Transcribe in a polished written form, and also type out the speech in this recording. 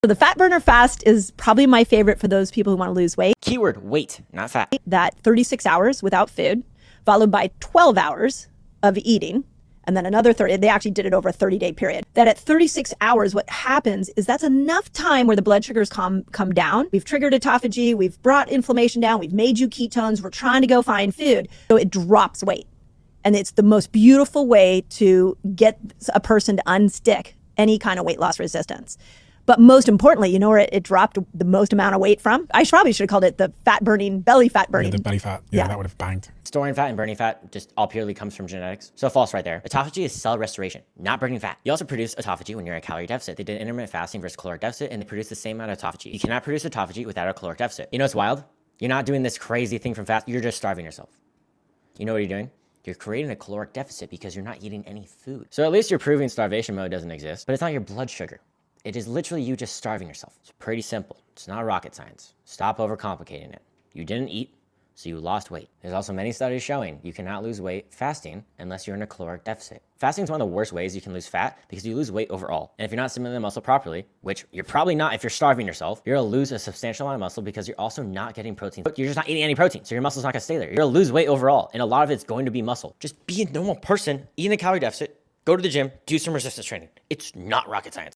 So the fat burner fast is probably my favorite for those people who want to lose weight. Keyword, weight, not fat. That 36 hours without food, followed by 12 hours of eating, and then another 30. They actually did it over a 30-day period. That at 36 hours, what happens is that's enough time where the blood sugars come down. We've triggered autophagy. We've brought inflammation down. We've made you ketones. We're trying to go find food. So it drops weight. And it's the most beautiful way to get a person to unstick any kind of weight loss resistance. But most importantly, you know where it dropped the most amount of weight from? I probably should have called it the belly fat burning. Yeah, the belly fat. Yeah, that would have banged. Storing fat and burning fat just all purely comes from genetics. So false right there. Autophagy is cell restoration, not burning fat. You also produce autophagy when you're in a calorie deficit. They did intermittent fasting versus caloric deficit, and they produce the same amount of autophagy. You cannot produce autophagy without a caloric deficit. You know what's wild? You're not doing this crazy thing from fast. You're just starving yourself. You know what you're doing? You're creating a caloric deficit because you're not eating any food. So at least you're proving starvation mode doesn't exist, but it's not your blood sugar. It is literally you just starving yourself. It's pretty simple. It's not rocket science. Stop overcomplicating it. You didn't eat, so you lost weight. There's also many studies showing you cannot lose weight fasting unless you're in a caloric deficit. Fasting is one of the worst ways you can lose fat because you lose weight overall. And if you're not stimulating the muscle properly, which you're probably not if you're starving yourself, you're gonna lose a substantial amount of muscle because you're also not getting protein. You're just not eating any protein, so your muscle's not gonna stay there. You're gonna lose weight overall, and a lot of it's going to be muscle. Just be a normal person, eat in a calorie deficit, go to the gym, do some resistance training. It's not rocket science.